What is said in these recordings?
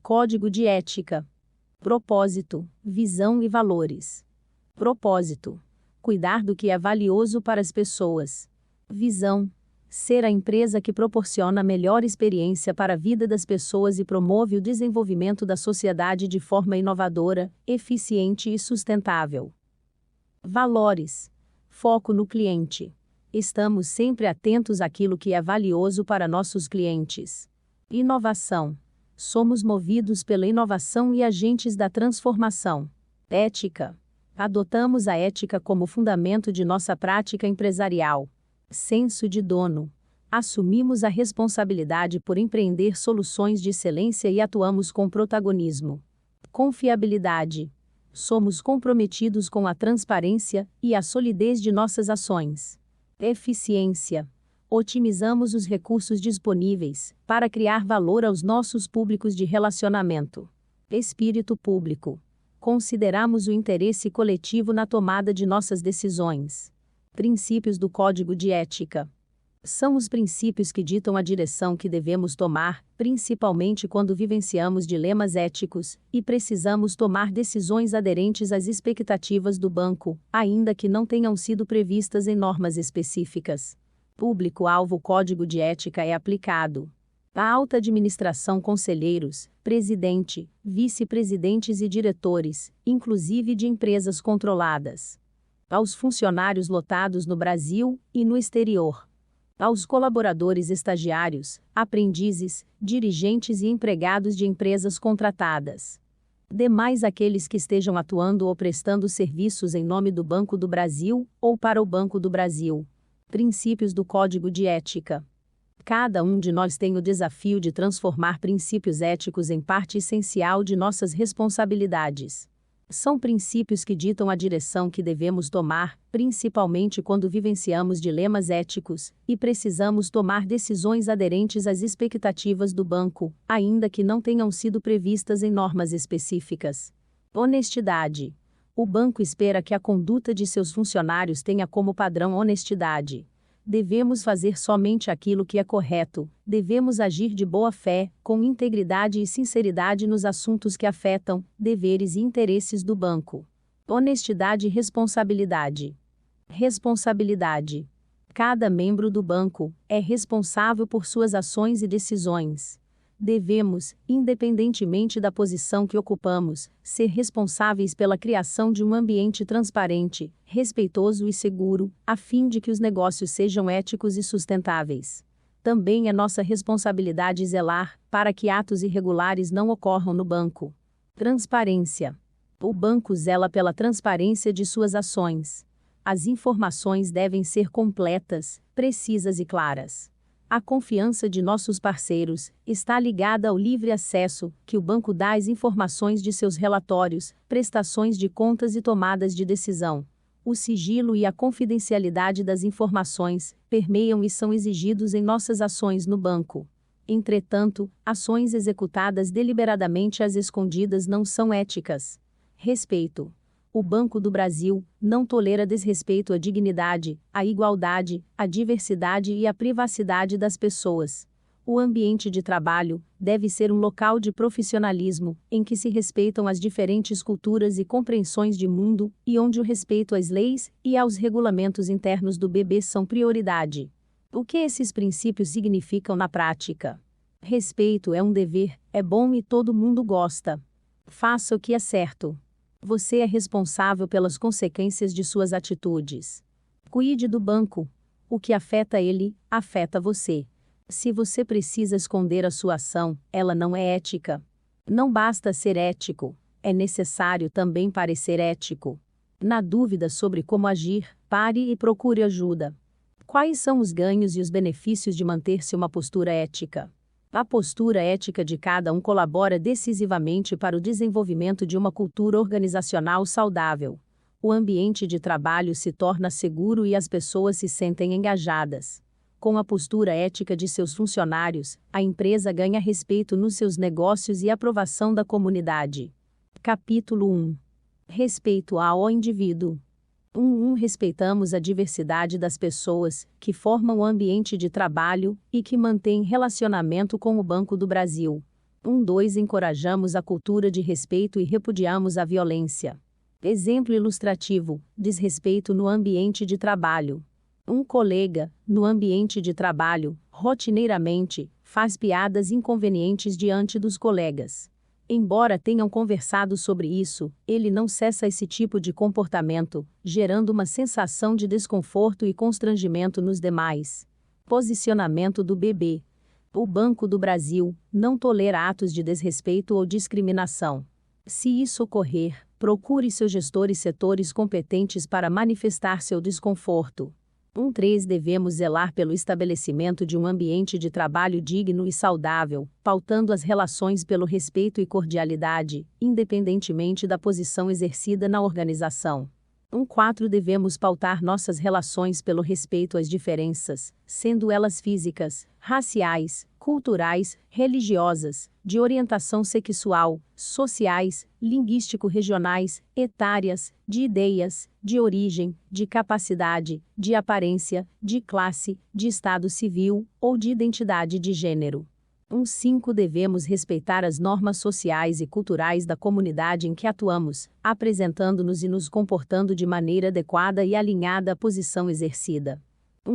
Código de ética. Propósito, visão e valores. Propósito: cuidar do que é valioso para as pessoas. Visão: ser a empresa que proporciona a melhor experiência para a vida das pessoas e promove o desenvolvimento da sociedade de forma inovadora, eficiente e sustentável. Valores: foco no cliente. Estamos sempre atentos àquilo que é valioso para nossos clientes. Inovação: somos movidos pela inovação e agentes da transformação. Ética: adotamos a ética como fundamento de nossa prática empresarial. Senso de dono: assumimos a responsabilidade por empreender soluções de excelência e atuamos com protagonismo. Confiabilidade: somos comprometidos com a transparência e a solidez de nossas ações. Eficiência: otimizamos os recursos disponíveis para criar valor aos nossos públicos de relacionamento. Espírito público: consideramos o interesse coletivo na tomada de nossas decisões. Princípios do Código de Ética. São os princípios que ditam a direção que devemos tomar, principalmente quando vivenciamos dilemas éticos e precisamos tomar decisões aderentes às expectativas do banco, ainda que não tenham sido previstas em normas específicas. Público-alvo: o Código de Ética é aplicado à alta administração, conselheiros, presidente, vice-presidentes e diretores, inclusive de empresas controladas. Aos funcionários lotados no Brasil e no exterior. Aos colaboradores estagiários, aprendizes, dirigentes e empregados de empresas contratadas. Demais aqueles que estejam atuando ou prestando serviços em nome do Banco do Brasil ou para o Banco do Brasil. Princípios do Código de Ética. Cada um de nós tem o desafio de transformar princípios éticos em parte essencial de nossas responsabilidades. São princípios que ditam a direção que devemos tomar, principalmente quando vivenciamos dilemas éticos e precisamos tomar decisões aderentes às expectativas do banco, ainda que não tenham sido previstas em normas específicas. Honestidade: o banco espera que a conduta de seus funcionários tenha como padrão honestidade. Devemos fazer somente aquilo que é correto, devemos agir de boa fé, com integridade e sinceridade nos assuntos que afetam deveres e interesses do banco. Honestidade e responsabilidade. Responsabilidade: cada membro do banco é responsável por suas ações e decisões. Devemos, independentemente da posição que ocupamos, ser responsáveis pela criação de um ambiente transparente, respeitoso e seguro, a fim de que os negócios sejam éticos e sustentáveis. Também é nossa responsabilidade zelar para que atos irregulares não ocorram no banco. Transparência: o banco zela pela transparência de suas ações. As informações devem ser completas, precisas e claras. A confiança de nossos parceiros está ligada ao livre acesso que o banco dá às informações de seus relatórios, prestações de contas e tomadas de decisão. O sigilo e a confidencialidade das informações permeiam e são exigidos em nossas ações no banco. Entretanto, ações executadas deliberadamente às escondidas não são éticas. Respeito: o Banco do Brasil não tolera desrespeito à dignidade, à igualdade, à diversidade e à privacidade das pessoas. O ambiente de trabalho deve ser um local de profissionalismo, em que se respeitam as diferentes culturas e compreensões de mundo, e onde o respeito às leis e aos regulamentos internos do BB são prioridade. O que esses princípios significam na prática? Respeito é um dever, é bom e todo mundo gosta. Faça o que é certo. Você é responsável pelas consequências de suas atitudes. Cuide do banco. O que afeta ele, afeta você. Se você precisa esconder a sua ação, ela não é ética. Não basta ser ético, é necessário também parecer ético. Na dúvida sobre como agir, pare e procure ajuda. Quais são os ganhos e os benefícios de manter-se uma postura ética? A postura ética de cada um colabora decisivamente para o desenvolvimento de uma cultura organizacional saudável. O ambiente de trabalho se torna seguro e as pessoas se sentem engajadas. Com a postura ética de seus funcionários, a empresa ganha respeito nos seus negócios e aprovação da comunidade. Capítulo 1. Respeito ao indivíduo. Respeitamos a diversidade das pessoas que formam o ambiente de trabalho e que mantêm relacionamento com o Banco do Brasil. 2. Encorajamos a cultura de respeito e repudiamos a violência. Exemplo ilustrativo: desrespeito no ambiente de trabalho. Um colega, no ambiente de trabalho, rotineiramente, faz piadas inconvenientes diante dos colegas. Embora tenham conversado sobre isso, ele não cessa esse tipo de comportamento, gerando uma sensação de desconforto e constrangimento nos demais. Posicionamento do BB. O Banco do Brasil não tolera atos de desrespeito ou discriminação. Se isso ocorrer, procure seus gestores setores competentes para manifestar seu desconforto. 3. Devemos zelar pelo estabelecimento de um ambiente de trabalho digno e saudável, pautando as relações pelo respeito e cordialidade, independentemente da posição exercida na organização. 4. Devemos pautar nossas relações pelo respeito às diferenças, sendo elas físicas, raciais, culturais, religiosas, de orientação sexual, sociais, linguístico-regionais, etárias, de ideias, de origem, de capacidade, de aparência, de classe, de estado civil ou de identidade de gênero. 5. Devemos respeitar as normas sociais e culturais da comunidade em que atuamos, apresentando-nos e nos comportando de maneira adequada e alinhada à posição exercida.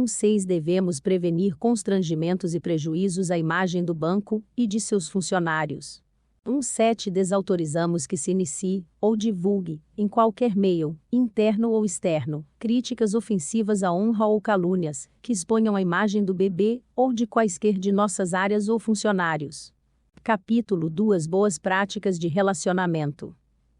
6. Devemos prevenir constrangimentos e prejuízos à imagem do banco e de seus funcionários. 7. Desautorizamos que se inicie, ou divulgue, em qualquer meio, interno ou externo, críticas ofensivas à honra ou calúnias, que exponham a imagem do BB, ou de quaisquer de nossas áreas ou funcionários. Capítulo 2. Boas práticas de relacionamento.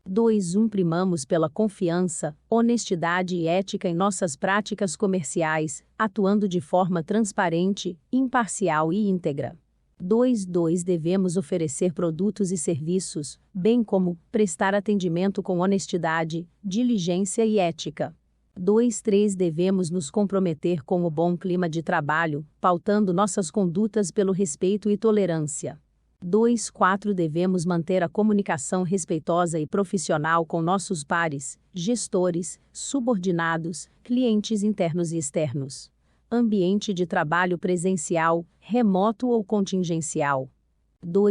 2. Primamos pela confiança, honestidade e ética em nossas práticas comerciais, atuando de forma transparente, imparcial e íntegra. 2. Devemos oferecer produtos e serviços, bem como prestar atendimento com honestidade, diligência e ética. 3. Devemos nos comprometer com o bom clima de trabalho, pautando nossas condutas pelo respeito e tolerância. 4. Devemos manter a comunicação respeitosa e profissional com nossos pares, gestores, subordinados, clientes internos e externos. Ambiente de trabalho presencial, remoto ou contingencial.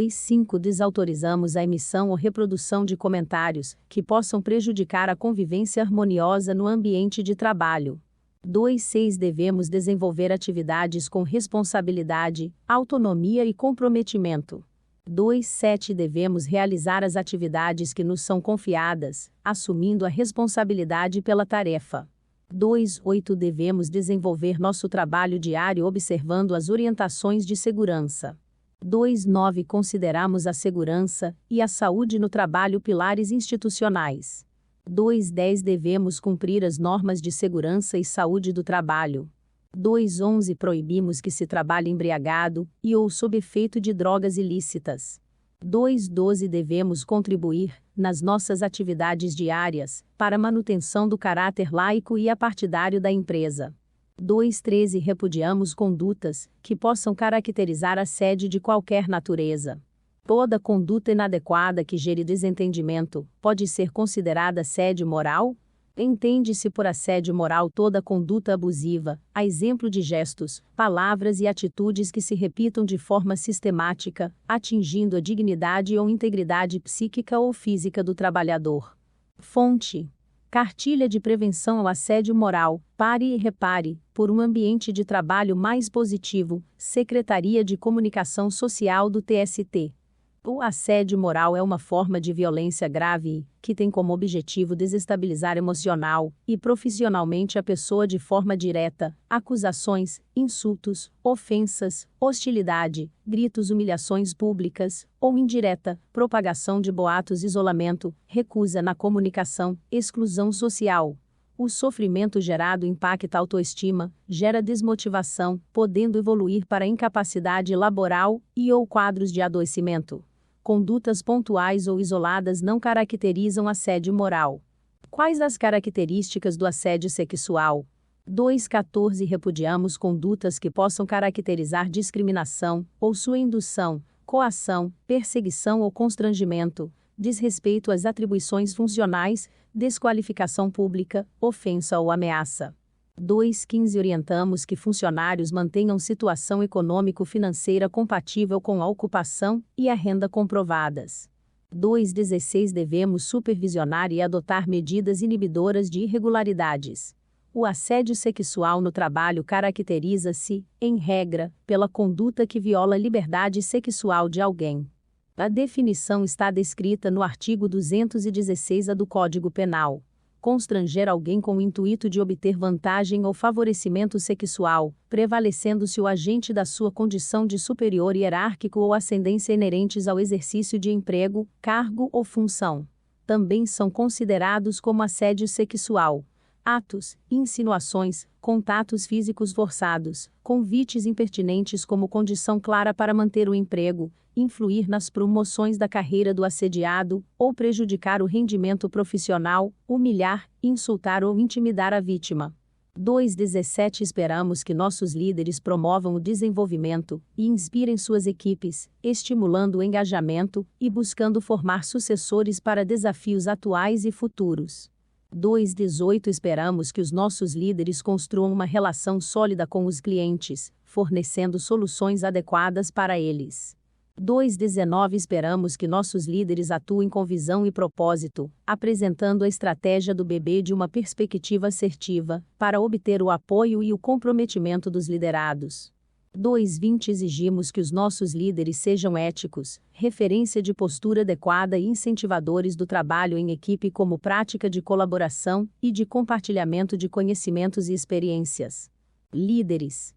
5. Desautorizamos a emissão ou reprodução de comentários que possam prejudicar a convivência harmoniosa no ambiente de trabalho. 6. Devemos desenvolver atividades com responsabilidade, autonomia e comprometimento. 7. Devemos realizar as atividades que nos são confiadas, assumindo a responsabilidade pela tarefa. 8. Devemos desenvolver nosso trabalho diário observando as orientações de segurança. 9. Consideramos a segurança e a saúde no trabalho pilares institucionais. 10. Devemos cumprir as normas de segurança e saúde do trabalho. 11. Proibimos que se trabalhe embriagado e ou sob efeito de drogas ilícitas. 12. Devemos contribuir, nas nossas atividades diárias, para a manutenção do caráter laico e apartidário da empresa. 13. Repudiamos condutas que possam caracterizar assédio de qualquer natureza. Toda conduta inadequada que gere desentendimento pode ser considerada assédio moral? Entende-se por assédio moral toda conduta abusiva, a exemplo de gestos, palavras e atitudes que se repitam de forma sistemática, atingindo a dignidade ou integridade psíquica ou física do trabalhador. Fonte: Cartilha de Prevenção ao Assédio Moral, Pare e Repare, por um ambiente de trabalho mais positivo, Secretaria de Comunicação Social do TST. O assédio moral é uma forma de violência grave que tem como objetivo desestabilizar emocional e profissionalmente a pessoa de forma direta, acusações, insultos, ofensas, hostilidade, gritos, humilhações públicas, ou indireta, propagação de boatos, isolamento, recusa na comunicação, exclusão social. O sofrimento gerado impacta a autoestima, gera desmotivação, podendo evoluir para incapacidade laboral e ou quadros de adoecimento. Condutas pontuais ou isoladas não caracterizam assédio moral. Quais as características do assédio sexual? 2.14 Repudiamos condutas que possam caracterizar discriminação, ou sua indução, coação, perseguição ou constrangimento, desrespeito às atribuições funcionais, desqualificação pública, ofensa ou ameaça. 2.15 Orientamos que funcionários mantenham situação econômico-financeira compatível com a ocupação e a renda comprovadas. 2.16 Devemos supervisionar e adotar medidas inibidoras de irregularidades. O assédio sexual no trabalho caracteriza-se, em regra, pela conduta que viola a liberdade sexual de alguém. A definição está descrita no artigo 216-A do Código Penal. Constranger alguém com o intuito de obter vantagem ou favorecimento sexual, prevalecendo-se o agente da sua condição de superior hierárquico ou ascendência inerentes ao exercício de emprego, cargo ou função. Também são considerados como assédio sexual atos, insinuações, contatos físicos forçados, convites impertinentes como condição clara para manter o emprego, influir nas promoções da carreira do assediado, ou prejudicar o rendimento profissional, humilhar, insultar ou intimidar a vítima. 2.17 Esperamos que nossos líderes promovam o desenvolvimento e inspirem suas equipes, estimulando o engajamento e buscando formar sucessores para desafios atuais e futuros. 2.18 Esperamos que os nossos líderes construam uma relação sólida com os clientes, fornecendo soluções adequadas para eles. 2.19 Esperamos que nossos líderes atuem com visão e propósito, apresentando a estratégia do bebê de uma perspectiva assertiva, para obter o apoio e o comprometimento dos liderados. 2.20 Exigimos que os nossos líderes sejam éticos, referência de postura adequada e incentivadores do trabalho em equipe como prática de colaboração e de compartilhamento de conhecimentos e experiências. Líderes.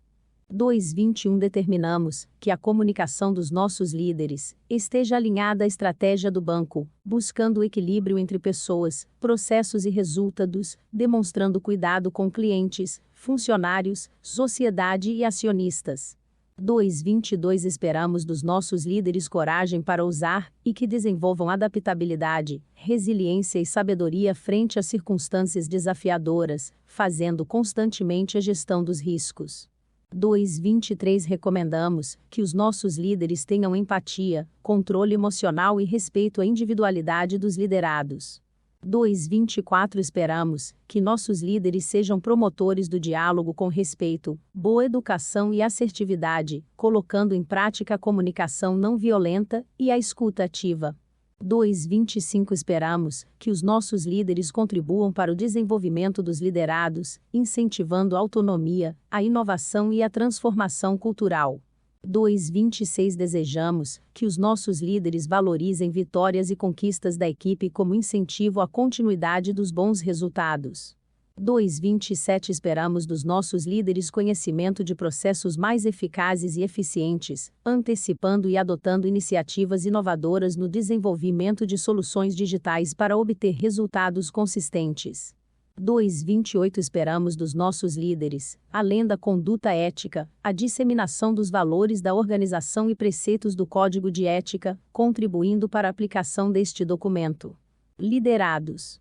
2.21 Determinamos que a comunicação dos nossos líderes esteja alinhada à estratégia do banco, buscando o equilíbrio entre pessoas, processos e resultados, demonstrando cuidado com clientes, funcionários, sociedade e acionistas. 2.22 Esperamos dos nossos líderes coragem para ousar e que desenvolvam adaptabilidade, resiliência e sabedoria frente a circunstâncias desafiadoras, fazendo constantemente a gestão dos riscos. 2.23 Recomendamos que os nossos líderes tenham empatia, controle emocional e respeito à individualidade dos liderados. 2.24 Esperamos que nossos líderes sejam promotores do diálogo com respeito, boa educação e assertividade, colocando em prática a comunicação não violenta e a escuta ativa. 2.25 Esperamos que os nossos líderes contribuam para o desenvolvimento dos liderados, incentivando a autonomia, a inovação e a transformação cultural. 2.26 Desejamos que os nossos líderes valorizem vitórias e conquistas da equipe como incentivo à continuidade dos bons resultados. 2.27 Esperamos dos nossos líderes conhecimento de processos mais eficazes e eficientes, antecipando e adotando iniciativas inovadoras no desenvolvimento de soluções digitais para obter resultados consistentes. 2.28 Esperamos dos nossos líderes, além da conduta ética, a disseminação dos valores da organização e preceitos do Código de Ética, contribuindo para a aplicação deste documento. Liderados.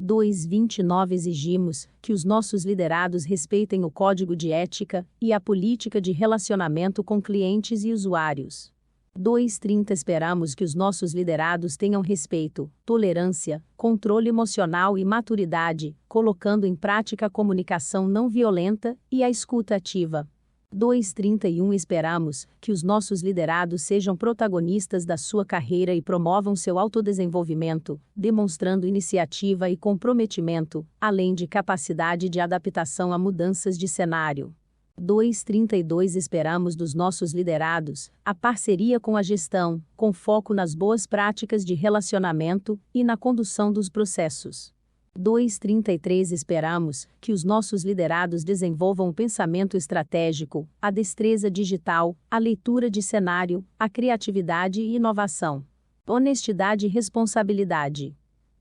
2.29 Exigimos que os nossos liderados respeitem o Código de Ética e a política de relacionamento com clientes e usuários. 2.30 Esperamos que os nossos liderados tenham respeito, tolerância, controle emocional e maturidade, colocando em prática a comunicação não violenta e a escuta ativa. 2.31 Esperamos que os nossos liderados sejam protagonistas da sua carreira e promovam seu autodesenvolvimento, demonstrando iniciativa e comprometimento, além de capacidade de adaptação a mudanças de cenário. 2.32 Esperamos dos nossos liderados a parceria com a gestão, com foco nas boas práticas de relacionamento e na condução dos processos. 2.33 Esperamos que os nossos liderados desenvolvam o pensamento estratégico, a destreza digital, a leitura de cenário, a criatividade e inovação. Honestidade e responsabilidade.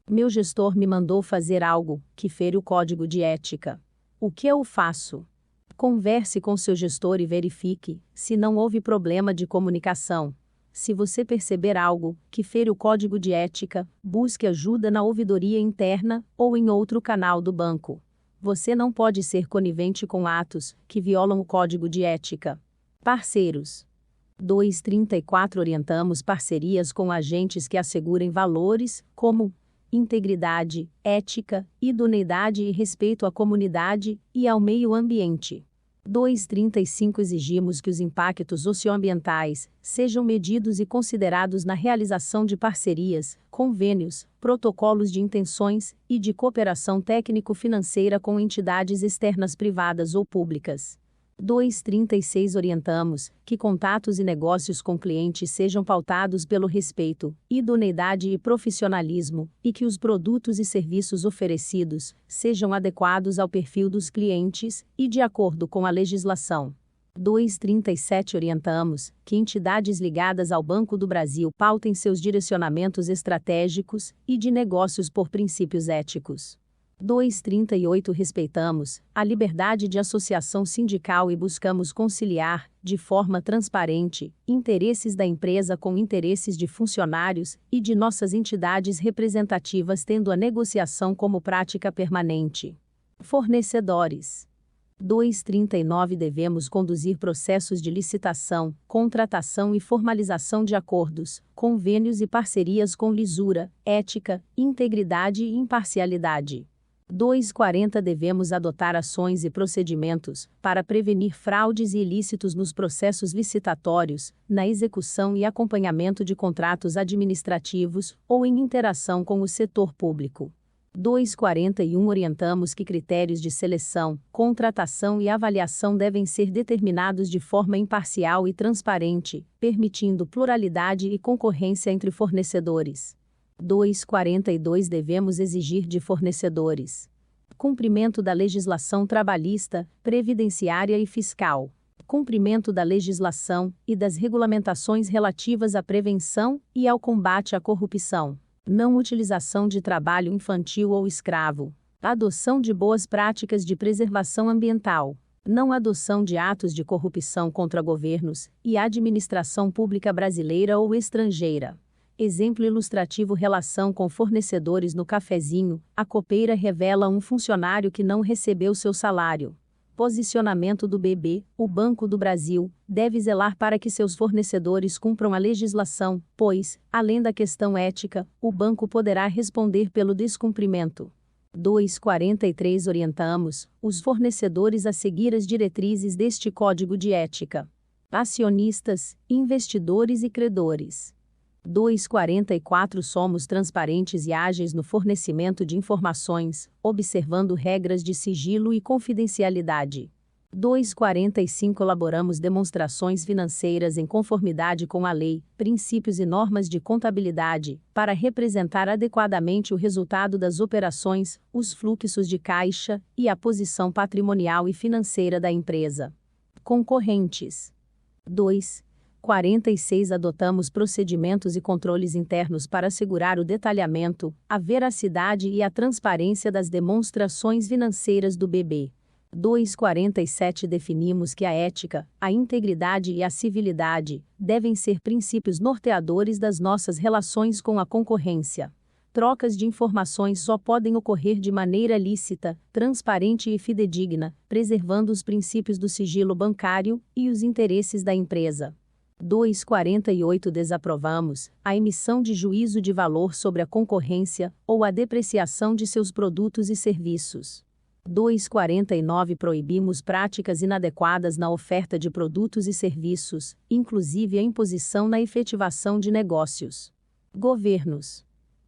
Meu gestor me mandou fazer algo que fere o código de ética. O que eu faço? Converse com seu gestor e verifique se não houve problema de comunicação. Se você perceber algo que fere o código de ética, busque ajuda na ouvidoria interna ou em outro canal do banco. Você não pode ser conivente com atos que violam o código de ética. Parceiros. 2.34 Orientamos parcerias com agentes que assegurem valores, como integridade, ética, idoneidade e respeito à comunidade e ao meio ambiente. 235 Exigimos que os impactos socioambientais sejam medidos e considerados na realização de parcerias, convênios, protocolos de intenções e de cooperação técnico-financeira com entidades externas privadas ou públicas. 236 Orientamos que contatos e negócios com clientes sejam pautados pelo respeito, idoneidade e profissionalismo, e que os produtos e serviços oferecidos sejam adequados ao perfil dos clientes e de acordo com a legislação. 237 Orientamos que entidades ligadas ao Banco do Brasil pautem seus direcionamentos estratégicos e de negócios por princípios éticos. 238 Respeitamos a liberdade de associação sindical e buscamos conciliar, de forma transparente, interesses da empresa com interesses de funcionários e de nossas entidades representativas, tendo a negociação como prática permanente. Fornecedores. 239 Devemos conduzir processos de licitação, contratação e formalização de acordos, convênios e parcerias com lisura, ética, integridade e imparcialidade. 240 Devemos adotar ações e procedimentos para prevenir fraudes e ilícitos nos processos licitatórios, na execução e acompanhamento de contratos administrativos ou em interação com o setor público. 241 Orientamos que critérios de seleção, contratação e avaliação devem ser determinados de forma imparcial e transparente, permitindo pluralidade e concorrência entre fornecedores. 242 Devemos exigir de fornecedores: cumprimento da legislação trabalhista, previdenciária e fiscal, cumprimento da legislação e das regulamentações relativas à prevenção e ao combate à corrupção, não utilização de trabalho infantil ou escravo, adoção de boas práticas de preservação ambiental, não adoção de atos de corrupção contra governos e administração pública brasileira ou estrangeira. Exemplo ilustrativo: relação com fornecedores no cafezinho, a copeira revela um funcionário que não recebeu seu salário. Posicionamento do BB: o Banco do Brasil deve zelar para que seus fornecedores cumpram a legislação, pois, além da questão ética, o banco poderá responder pelo descumprimento. 243 Orientamos os fornecedores a seguir as diretrizes deste Código de Ética. Acionistas, investidores e credores. 244 Somos transparentes e ágeis no fornecimento de informações, observando regras de sigilo e confidencialidade. 245 Elaboramos demonstrações financeiras em conformidade com a lei, princípios e normas de contabilidade, para representar adequadamente o resultado das operações, os fluxos de caixa e a posição patrimonial e financeira da empresa. Concorrentes. 246 Adotamos procedimentos e controles internos para assegurar o detalhamento, a veracidade e a transparência das demonstrações financeiras do BB. 247 Definimos que a ética, a integridade e a civilidade devem ser princípios norteadores das nossas relações com a concorrência. Trocas de informações só podem ocorrer de maneira lícita, transparente e fidedigna, preservando os princípios do sigilo bancário e os interesses da empresa. 248 Desaprovamos a emissão de juízo de valor sobre a concorrência ou a depreciação de seus produtos e serviços. 249 Proibimos práticas inadequadas na oferta de produtos e serviços, inclusive a imposição na efetivação de negócios. Governos.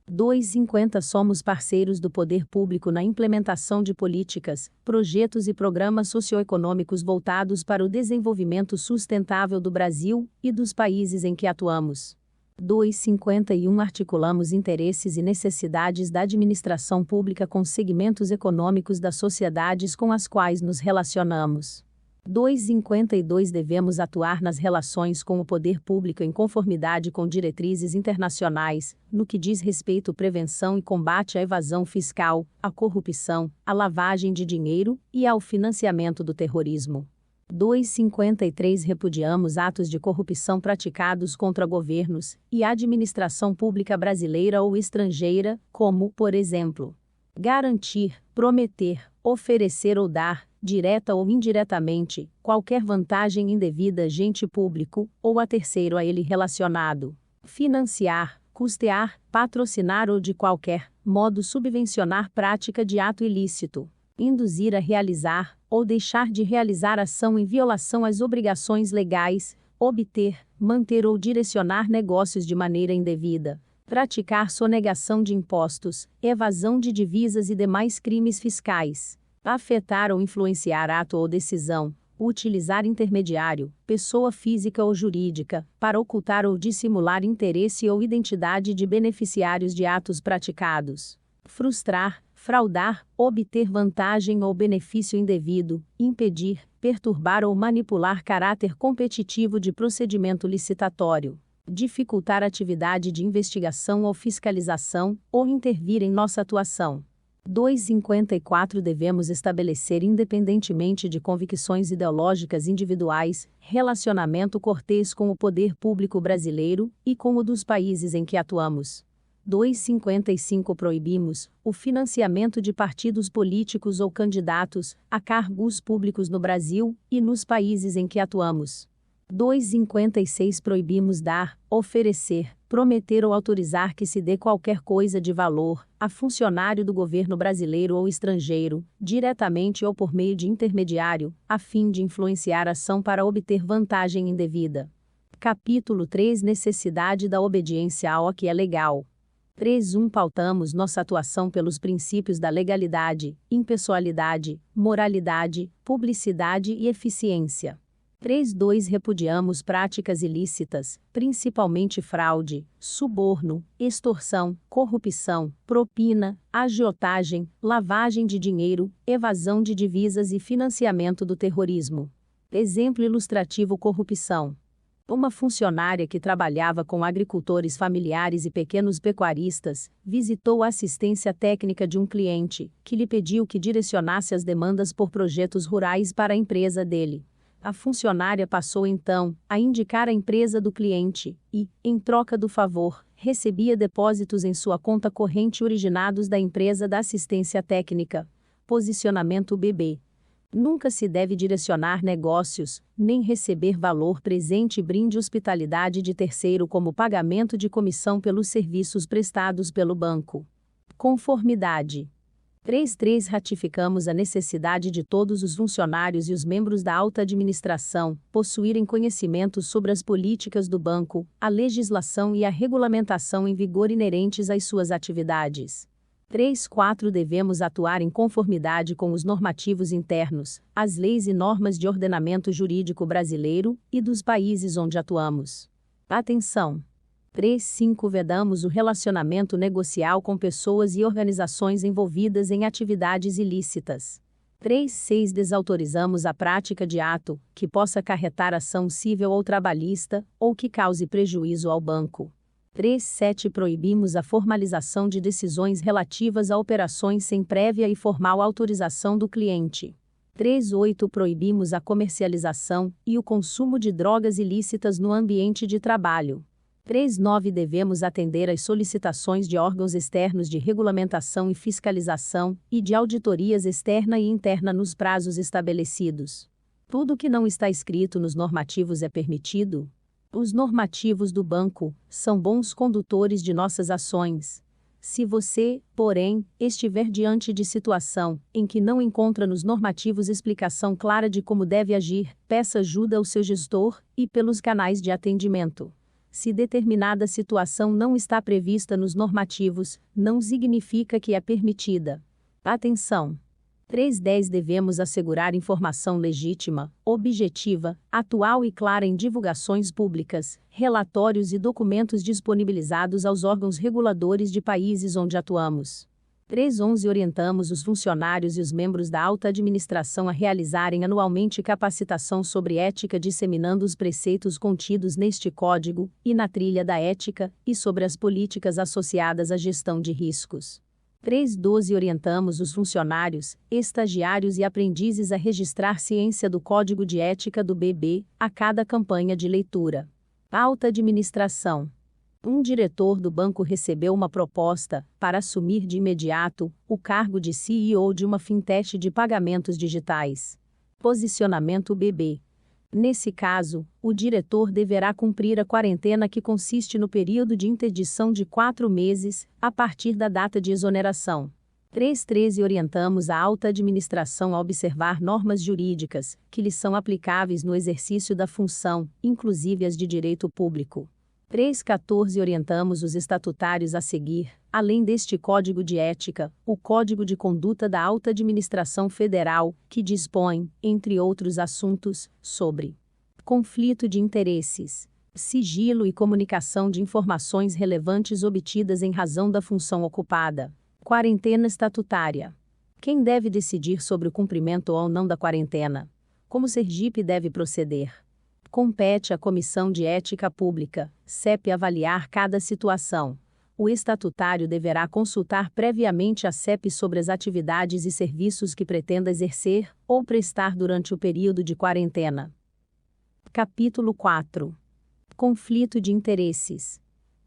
250 Somos parceiros do poder público na implementação de políticas, projetos e programas socioeconômicos voltados para o desenvolvimento sustentável do Brasil e dos países em que atuamos. 251 Articulamos interesses e necessidades da administração pública com segmentos econômicos das sociedades com as quais nos relacionamos. 252 Devemos atuar nas relações com o poder público em conformidade com diretrizes internacionais, no que diz respeito à prevenção e combate à evasão fiscal, à corrupção, à lavagem de dinheiro e ao financiamento do terrorismo. 253 Repudiamos atos de corrupção praticados contra governos e administração pública brasileira ou estrangeira, como, por exemplo, garantir, prometer, oferecer ou dar, direta ou indiretamente, qualquer vantagem indevida a agente público ou a terceiro a ele relacionado, financiar, custear, patrocinar ou de qualquer modo subvencionar prática de ato ilícito, induzir a realizar, ou deixar de realizar ação em violação às obrigações legais, obter, manter ou direcionar negócios de maneira indevida, praticar sonegação de impostos, evasão de divisas e demais crimes fiscais, afetar ou influenciar ato ou decisão, utilizar intermediário, pessoa física ou jurídica, para ocultar ou dissimular interesse ou identidade de beneficiários de atos praticados, frustrar, fraudar, obter vantagem ou benefício indevido, impedir, perturbar ou manipular caráter competitivo de procedimento licitatório, dificultar atividade de investigação ou fiscalização, ou intervir em nossa atuação. 254 Devemos estabelecer, independentemente de convicções ideológicas individuais, relacionamento cortês com o poder público brasileiro e com o dos países em que atuamos. 255 Proibimos o financiamento de partidos políticos ou candidatos a cargos públicos no Brasil e nos países em que atuamos. 256 Proibimos dar, oferecer, prometer ou autorizar que se dê qualquer coisa de valor a funcionário do governo brasileiro ou estrangeiro, diretamente ou por meio de intermediário, a fim de influenciar ação para obter vantagem indevida. Capítulo 3 Necessidade da obediência ao que é legal. 3.1 Pautamos nossa atuação pelos princípios da legalidade, impessoalidade, moralidade, publicidade e eficiência. 3.2 Repudiamos práticas ilícitas, principalmente fraude, suborno, extorsão, corrupção, propina, agiotagem, lavagem de dinheiro, evasão de divisas e financiamento do terrorismo. Exemplo ilustrativo: corrupção. Uma funcionária que trabalhava com agricultores familiares e pequenos pecuaristas, visitou a assistência técnica de um cliente, que lhe pediu que direcionasse as demandas por projetos rurais para a empresa dele. A funcionária passou então a indicar a empresa do cliente e, em troca do favor, recebia depósitos em sua conta corrente originados da empresa da assistência técnica. Posicionamento BB. Nunca se deve direcionar negócios, nem receber valor presente e brinde hospitalidade de terceiro como pagamento de comissão pelos serviços prestados pelo banco. Conformidade. 3.3 Ratificamos a necessidade de todos os funcionários e os membros da alta administração possuírem conhecimento sobre as políticas do banco, a legislação e a regulamentação em vigor inerentes às suas atividades. 3.4 Devemos atuar em conformidade com os normativos internos, as leis e normas de ordenamento jurídico brasileiro e dos países onde atuamos. Atenção! 3.5 Vedamos o relacionamento negocial com pessoas e organizações envolvidas em atividades ilícitas. 3.6 Desautorizamos a prática de ato que possa acarretar ação civil ou trabalhista, ou que cause prejuízo ao banco. 3.7 Proibimos a formalização de decisões relativas a operações sem prévia e formal autorização do cliente. 3.8 Proibimos a comercialização e o consumo de drogas ilícitas no ambiente de trabalho. 3.9 Devemos atender às solicitações de órgãos externos de regulamentação e fiscalização, e de auditorias externa e interna nos prazos estabelecidos. Tudo que não está escrito nos normativos é permitido? Os normativos do banco são bons condutores de nossas ações. Se você, porém, estiver diante de situação em que não encontra nos normativos explicação clara de como deve agir, peça ajuda ao seu gestor e pelos canais de atendimento. Se determinada situação não está prevista nos normativos, não significa que é permitida. Atenção! 3.10 Devemos assegurar informação legítima, objetiva, atual e clara em divulgações públicas, relatórios e documentos disponibilizados aos órgãos reguladores de países onde atuamos. 3.11 Orientamos os funcionários e os membros da alta administração a realizarem anualmente capacitação sobre ética, disseminando os preceitos contidos neste código e na trilha da ética, e sobre as políticas associadas à gestão de riscos. 3.12 Orientamos os funcionários, estagiários e aprendizes a registrar ciência do Código de Ética do BB a cada campanha de leitura. Alta administração. Um diretor do banco recebeu uma proposta para assumir de imediato o cargo de CEO de uma fintech de pagamentos digitais. Posicionamento BB. Nesse caso, o diretor deverá cumprir a quarentena, que consiste no período de interdição de 4 meses, a partir da data de exoneração. 3.13 Orientamos a alta administração a observar normas jurídicas, que lhes são aplicáveis no exercício da função, inclusive as de direito público. 3.14 Orientamos os estatutários a seguir, além deste Código de Ética, o Código de Conduta da Alta Administração Federal, que dispõe, entre outros assuntos, sobre conflito de interesses, sigilo e comunicação de informações relevantes obtidas em razão da função ocupada. Quarentena estatutária. Quem deve decidir sobre o cumprimento ou não da quarentena? Como Sergipe deve proceder? Compete à Comissão de Ética Pública, CEP, avaliar cada situação. O estatutário deverá consultar previamente a CEP sobre as atividades e serviços que pretenda exercer ou prestar durante o período de quarentena. Capítulo 4. Conflito de interesses.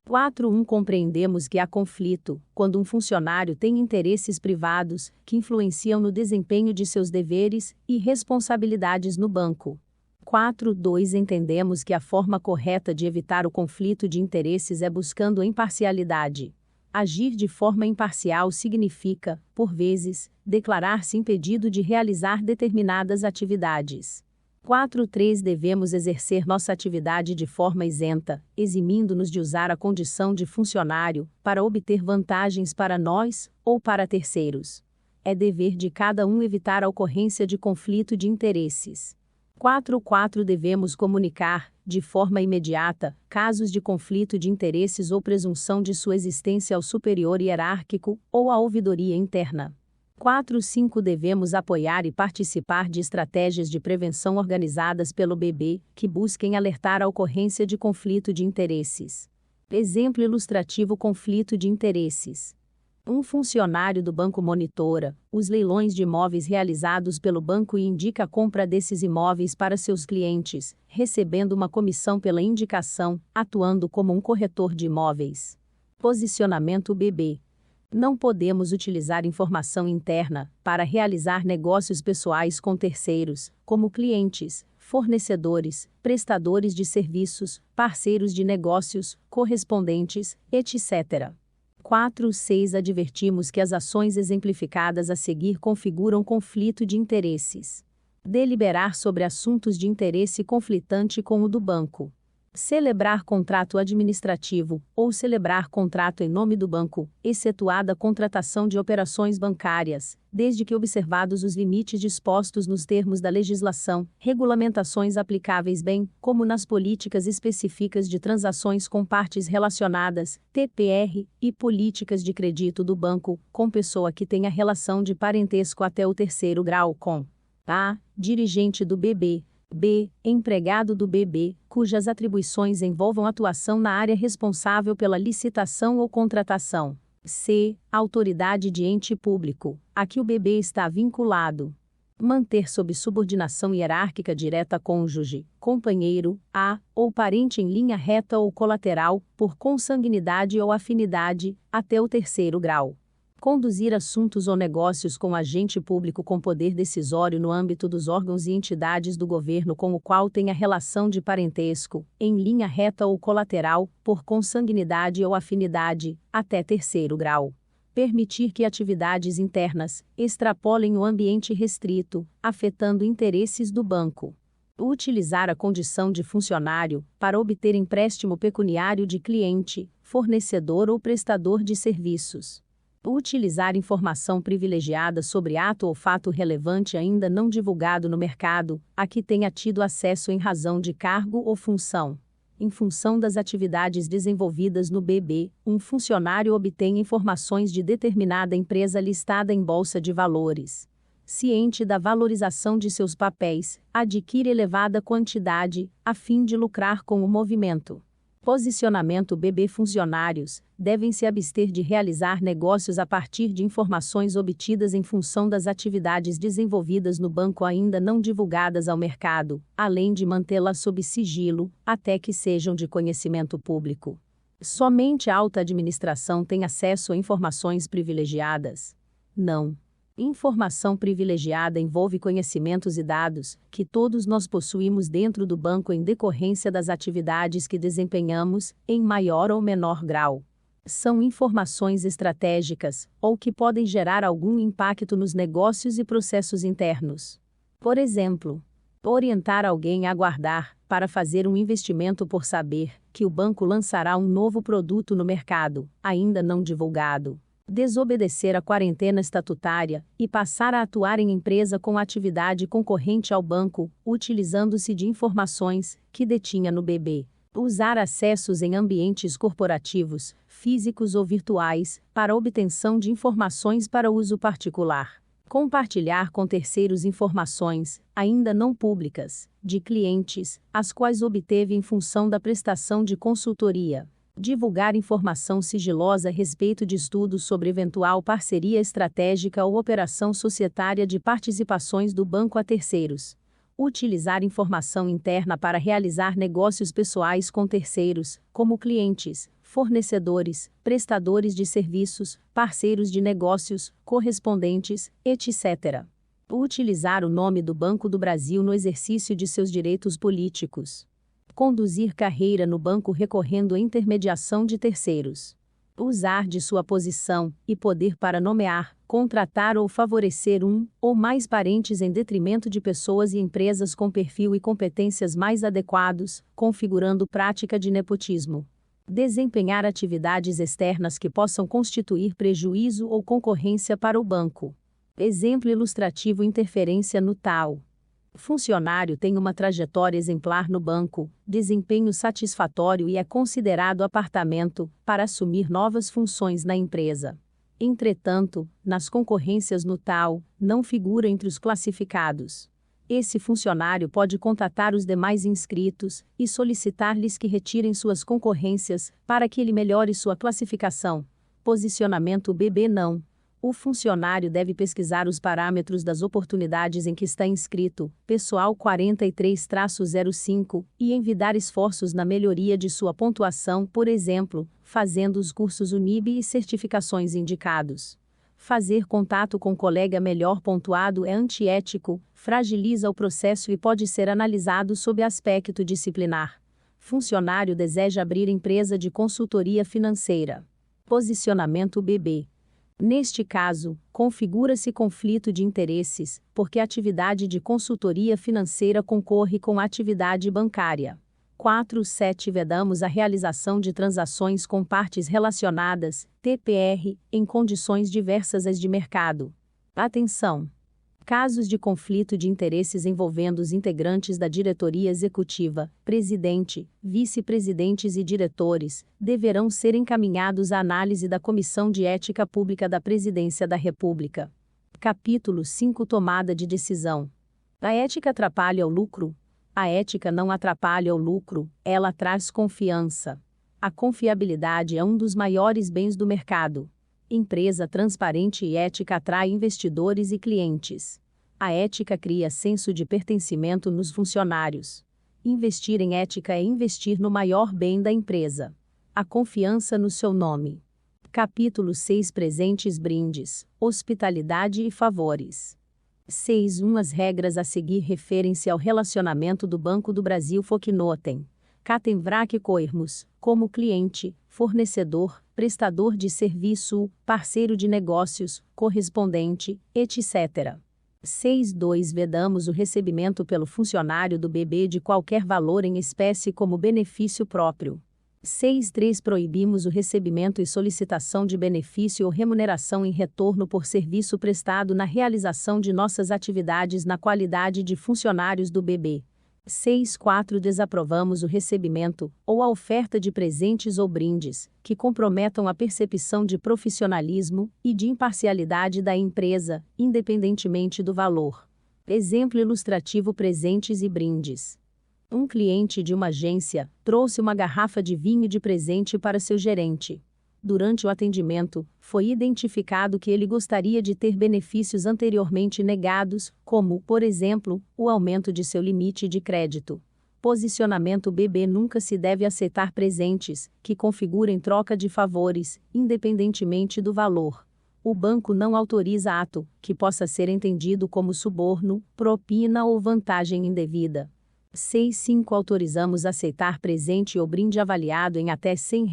4.1 Compreendemos que há conflito quando um funcionário tem interesses privados que influenciam no desempenho de seus deveres e responsabilidades no banco. 4.2 Entendemos que a forma correta de evitar o conflito de interesses é buscando imparcialidade. Agir de forma imparcial significa, por vezes, declarar-se impedido de realizar determinadas atividades. 4.3 Devemos exercer nossa atividade de forma isenta, eximindo-nos de usar a condição de funcionário para obter vantagens para nós ou para terceiros. É dever de cada um evitar a ocorrência de conflito de interesses. 4.4 Devemos comunicar, de forma imediata, casos de conflito de interesses ou presunção de sua existência ao superior hierárquico ou à ouvidoria interna. 4.5 Devemos apoiar e participar de estratégias de prevenção organizadas pelo BB, que busquem alertar a ocorrência de conflito de interesses. Exemplo ilustrativo: conflito de interesses. Um funcionário do banco monitora os leilões de imóveis realizados pelo banco e indica a compra desses imóveis para seus clientes, recebendo uma comissão pela indicação, atuando como um corretor de imóveis. Posicionamento BB. Não podemos utilizar informação interna para realizar negócios pessoais com terceiros, como clientes, fornecedores, prestadores de serviços, parceiros de negócios, correspondentes, etc. 4.6 Advertimos que as ações exemplificadas a seguir configuram conflito de interesses. Deliberar sobre assuntos de interesse conflitante com o do banco. Celebrar contrato administrativo, ou celebrar contrato em nome do banco, excetuada a contratação de operações bancárias, desde que observados os limites dispostos nos termos da legislação, regulamentações aplicáveis bem, como nas políticas específicas de transações com partes relacionadas, TPR, e políticas de crédito do banco, com pessoa que tenha relação de parentesco até o 3º grau com a. Dirigente do BB. B. Empregado do BB, cujas atribuições envolvam atuação na área responsável pela licitação ou contratação. C. Autoridade de ente público, a que o BB está vinculado. Manter sob subordinação hierárquica direta cônjuge, companheiro, ou parente em linha reta ou colateral, por consanguinidade ou afinidade, até o 3º grau. Conduzir assuntos ou negócios com agente público com poder decisório no âmbito dos órgãos e entidades do governo com o qual tenha relação de parentesco, em linha reta ou colateral, por consanguinidade ou afinidade, até 3º grau. Permitir que atividades internas extrapolem o ambiente restrito, afetando interesses do banco. Utilizar a condição de funcionário para obter empréstimo pecuniário de cliente, fornecedor ou prestador de serviços. Utilizar informação privilegiada sobre ato ou fato relevante ainda não divulgado no mercado, a que tenha tido acesso em razão de cargo ou função. Em função das atividades desenvolvidas no BB, um funcionário obtém informações de determinada empresa listada em bolsa de valores. Ciente da valorização de seus papéis, adquire elevada quantidade, a fim de lucrar com o movimento. Posicionamento BB. Funcionários devem se abster de realizar negócios a partir de informações obtidas em função das atividades desenvolvidas no banco ainda não divulgadas ao mercado, além de mantê-las sob sigilo, até que sejam de conhecimento público. Somente a alta administração tem acesso a informações privilegiadas. Não. Informação privilegiada envolve conhecimentos e dados que todos nós possuímos dentro do banco em decorrência das atividades que desempenhamos, em maior ou menor grau. São informações estratégicas, ou que podem gerar algum impacto nos negócios e processos internos. Por exemplo, orientar alguém a aguardar para fazer um investimento por saber que o banco lançará um novo produto no mercado, ainda não divulgado. Desobedecer à quarentena estatutária e passar a atuar em empresa com atividade concorrente ao banco, utilizando-se de informações que detinha no BB. Usar acessos em ambientes corporativos, físicos ou virtuais, para obtenção de informações para uso particular. Compartilhar com terceiros informações, ainda não públicas, de clientes, as quais obteve em função da prestação de consultoria. Divulgar informação sigilosa a respeito de estudos sobre eventual parceria estratégica ou operação societária de participações do banco a terceiros. Utilizar informação interna para realizar negócios pessoais com terceiros, como clientes, fornecedores, prestadores de serviços, parceiros de negócios, correspondentes, etc. Utilizar o nome do Banco do Brasil no exercício de seus direitos políticos. Conduzir carreira no banco recorrendo à intermediação de terceiros. Usar de sua posição e poder para nomear, contratar ou favorecer um ou mais parentes em detrimento de pessoas e empresas com perfil e competências mais adequados, configurando prática de nepotismo. Desempenhar atividades externas que possam constituir prejuízo ou concorrência para o banco. Exemplo ilustrativo: interferência no tal. Funcionário tem uma trajetória exemplar no banco, desempenho satisfatório e é considerado apartamento para assumir novas funções na empresa. Entretanto, nas concorrências no tal, não figura entre os classificados. Esse funcionário pode contatar os demais inscritos e solicitar-lhes que retirem suas concorrências para que ele melhore sua classificação. Posicionamento BB não. O funcionário deve pesquisar os parâmetros das oportunidades em que está inscrito, pessoal 43-05, e envidar esforços na melhoria de sua pontuação, por exemplo, fazendo os cursos UNIB e certificações indicados. Fazer contato com colega melhor pontuado é antiético, fragiliza o processo e pode ser analisado sob aspecto disciplinar. Funcionário deseja abrir empresa de consultoria financeira. Posicionamento BB. Neste caso, configura-se conflito de interesses, porque a atividade de consultoria financeira concorre com a atividade bancária. 4.7 Vedamos a realização de transações com partes relacionadas, TPR, em condições diversas às de mercado. Atenção! Casos de conflito de interesses envolvendo os integrantes da diretoria executiva, presidente, vice-presidentes e diretores, deverão ser encaminhados à análise da Comissão de Ética Pública da Presidência da República. Capítulo 5 Tomada de decisão. A ética atrapalha o lucro? A ética não atrapalha o lucro, ela traz confiança. A confiabilidade é um dos maiores bens do mercado. Empresa transparente e ética atrai investidores e clientes. A ética cria senso de pertencimento nos funcionários. Investir em ética é investir no maior bem da empresa. A confiança no seu nome. Capítulo 6 Presentes, brindes, hospitalidade e favores. 6.1 As regras a seguir referem-se ao relacionamento do Banco do Brasil Footnoten. Catenvrak Coermos, como cliente, fornecedor, prestador de serviço, parceiro de negócios, correspondente, etc. 6.2 Vedamos o recebimento pelo funcionário do BB de qualquer valor em espécie como benefício próprio. 6.3 Proibimos o recebimento e solicitação de benefício ou remuneração em retorno por serviço prestado na realização de nossas atividades na qualidade de funcionários do BB. 6.4 Desaprovamos o recebimento, ou a oferta de presentes ou brindes, que comprometam a percepção de profissionalismo e de imparcialidade da empresa, independentemente do valor. Exemplo ilustrativo: presentes e brindes. Um cliente de uma agência trouxe uma garrafa de vinho de presente para seu gerente. Durante o atendimento, foi identificado que ele gostaria de ter benefícios anteriormente negados, como, por exemplo, o aumento de seu limite de crédito. Posicionamento BB Nunca se deve aceitar presentes que configurem troca de favores, independentemente do valor. O banco não autoriza ato que possa ser entendido como suborno, propina ou vantagem indevida. 6.5 Autorizamos aceitar presente ou brinde avaliado em até R$ 100,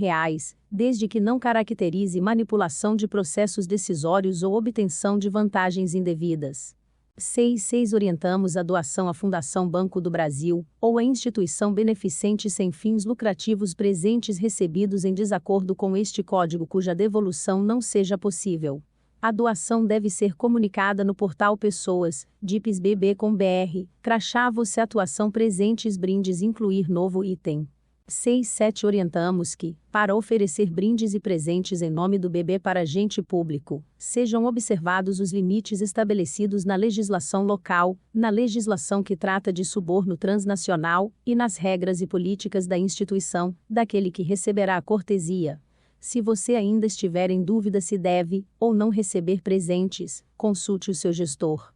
desde que não caracterize manipulação de processos decisórios ou obtenção de vantagens indevidas. 6.6 Orientamos a doação à Fundação Banco do Brasil, ou à instituição beneficente sem fins lucrativos presentes recebidos em desacordo com este código cuja devolução não seja possível. A doação deve ser comunicada no portal Pessoas, DIPS BB com BR, crachá você atuação presentes brindes incluir novo item. 6.7 Orientamos que, para oferecer brindes e presentes em nome do BB para agente público, sejam observados os limites estabelecidos na legislação local, na legislação que trata de suborno transnacional, e nas regras e políticas da instituição, daquele que receberá a cortesia. Se você ainda estiver em dúvida se deve, ou não receber presentes, consulte o seu gestor.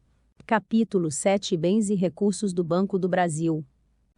Capítulo 7 Bens e recursos do Banco do Brasil.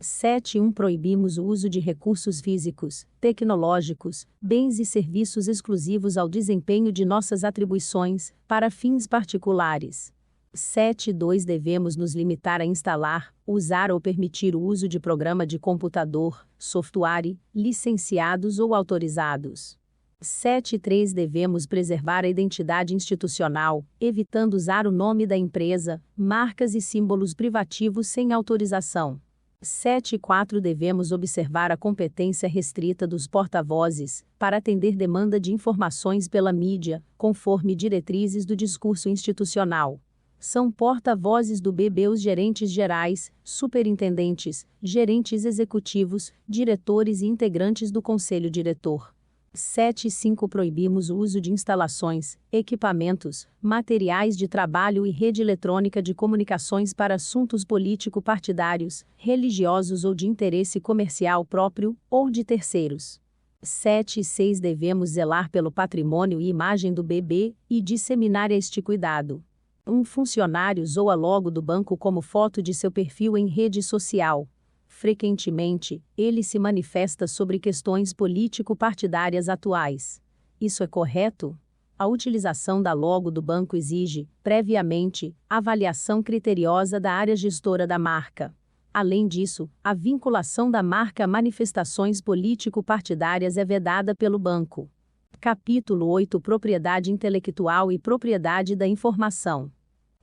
7.1 Proibimos o uso de recursos físicos, tecnológicos, bens e serviços exclusivos ao desempenho de nossas atribuições, para fins particulares. 7.2 Devemos nos limitar a instalar, usar ou permitir o uso de programa de computador, software, licenciados ou autorizados. 7.3 Devemos preservar a identidade institucional, evitando usar o nome da empresa, marcas e símbolos privativos sem autorização. 7.4 Devemos observar a competência restrita dos porta-vozes, para atender demanda de informações pela mídia, conforme diretrizes do discurso institucional. São porta-vozes do BB os gerentes gerais, superintendentes, gerentes executivos, diretores e integrantes do conselho diretor. 7.5 Proibimos o uso de instalações, equipamentos, materiais de trabalho e rede eletrônica de comunicações para assuntos político-partidários, religiosos ou de interesse comercial próprio, ou de terceiros. 7.6 Devemos zelar pelo patrimônio e imagem do BB, e disseminar este cuidado. Um funcionário usou a logo do banco como foto de seu perfil em rede social. Frequentemente, ele se manifesta sobre questões político-partidárias atuais. Isso é correto? A utilização da logo do banco exige, previamente, avaliação criteriosa da área gestora da marca. Além disso, a vinculação da marca a manifestações político-partidárias é vedada pelo banco. Capítulo 8 Propriedade intelectual e propriedade da informação.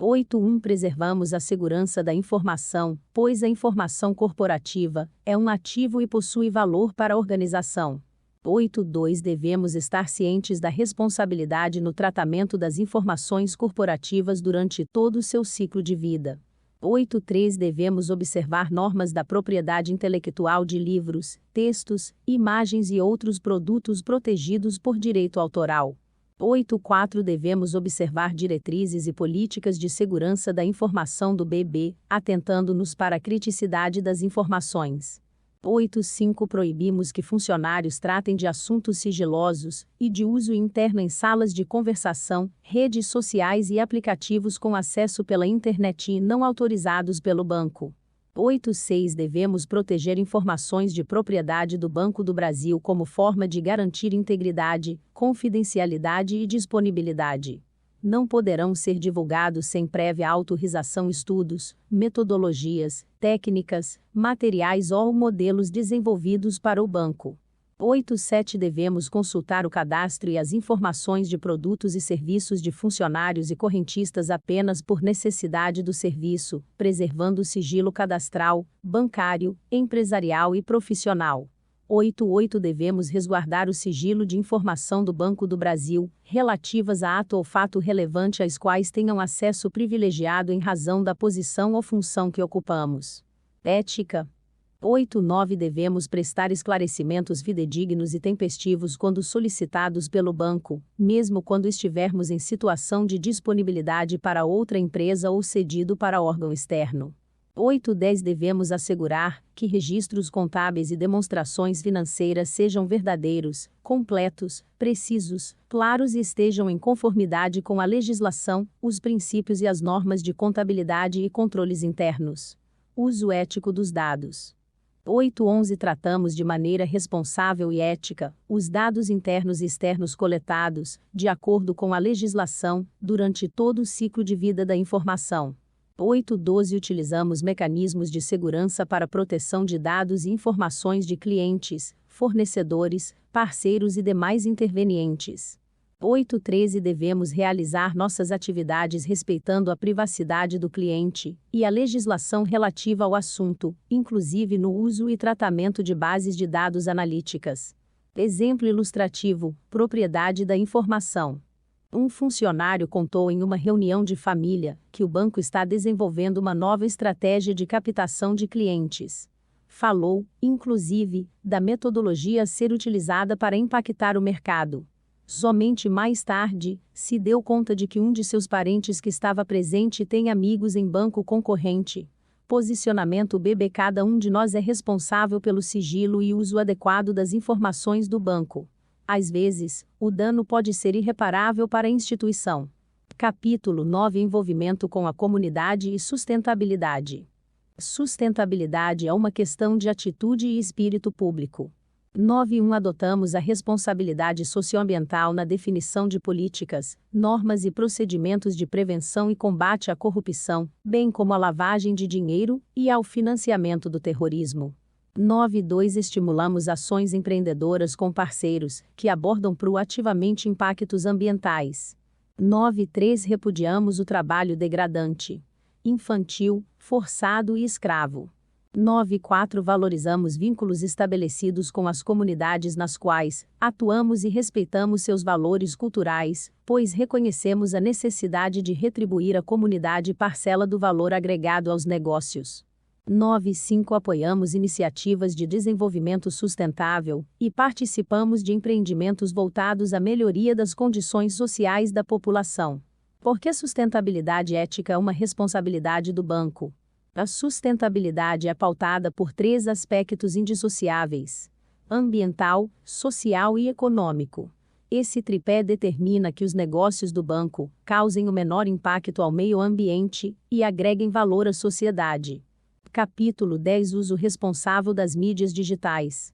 8.1 Preservamos a segurança da informação, pois a informação corporativa é um ativo e possui valor para a organização. 8.2 Devemos estar cientes da responsabilidade no tratamento das informações corporativas durante todo o seu ciclo de vida. 8.3 Devemos observar normas da propriedade intelectual de livros, textos, imagens e outros produtos protegidos por direito autoral. 8.4 Devemos observar diretrizes e políticas de segurança da informação do BB, atentando-nos para a criticidade das informações. 8.5 Proibimos que funcionários tratem de assuntos sigilosos, e de uso interno em salas de conversação, redes sociais e aplicativos com acesso pela internet não autorizados pelo banco. 8.6 Devemos proteger informações de propriedade do Banco do Brasil como forma de garantir integridade, confidencialidade e disponibilidade. Não poderão ser divulgados sem prévia autorização estudos, metodologias, técnicas, materiais ou modelos desenvolvidos para o banco. 8.7 Devemos consultar o cadastro e as informações de produtos e serviços de funcionários e correntistas apenas por necessidade do serviço, preservando o sigilo cadastral, bancário, empresarial e profissional. 8.8 Devemos resguardar o sigilo de informação do Banco do Brasil, relativas a ato ou fato relevante às quais tenham acesso privilegiado em razão da posição ou função que ocupamos. Ética. 8.9 Devemos prestar esclarecimentos fidedignos e tempestivos quando solicitados pelo banco, mesmo quando estivermos em situação de disponibilidade para outra empresa ou cedido para órgão externo. 8.10 Devemos assegurar que registros contábeis e demonstrações financeiras sejam verdadeiros, completos, precisos, claros e estejam em conformidade com a legislação, os princípios e as normas de contabilidade e controles internos. Uso ético dos dados. 8.11 Tratamos de maneira responsável e ética os dados internos e externos coletados, de acordo com a legislação, durante todo o ciclo de vida da informação. 8.12 Utilizamos mecanismos de segurança para proteção de dados e informações de clientes, fornecedores, parceiros e demais intervenientes. 8.13 Devemos realizar nossas atividades respeitando a privacidade do cliente e a legislação relativa ao assunto, inclusive no uso e tratamento de bases de dados analíticas. Exemplo ilustrativo: propriedade da informação. Um funcionário contou em uma reunião de família que o banco está desenvolvendo uma nova estratégia de captação de clientes. Falou, inclusive, da metodologia a ser utilizada para impactar o mercado. Somente mais tarde, se deu conta de que um de seus parentes que estava presente tem amigos em banco concorrente. Posicionamento BB Cada um de nós é responsável pelo sigilo e uso adequado das informações do banco. Às vezes, o dano pode ser irreparável para a instituição. Capítulo 9 Envolvimento com a comunidade e sustentabilidade. Sustentabilidade é uma questão de atitude e espírito público. 9.1 Adotamos a responsabilidade socioambiental na definição de políticas, normas e procedimentos de prevenção e combate à corrupção, bem como à lavagem de dinheiro e ao financiamento do terrorismo. 9.2 Estimulamos ações empreendedoras com parceiros, que abordam proativamente impactos ambientais. 9.3 Repudiamos o trabalho degradante, infantil, forçado e escravo. 9.4 Valorizamos vínculos estabelecidos com as comunidades nas quais atuamos e respeitamos seus valores culturais, pois reconhecemos a necessidade de retribuir à comunidade parcela do valor agregado aos negócios. 9.5 Apoiamos iniciativas de desenvolvimento sustentável e participamos de empreendimentos voltados à melhoria das condições sociais da população. Porque a sustentabilidade ética é uma responsabilidade do banco. A sustentabilidade é pautada por 3 aspectos indissociáveis: ambiental, social e econômico. Esse tripé determina que os negócios do banco causem o menor impacto ao meio ambiente e agreguem valor à sociedade. Capítulo 10 Uso responsável das mídias digitais.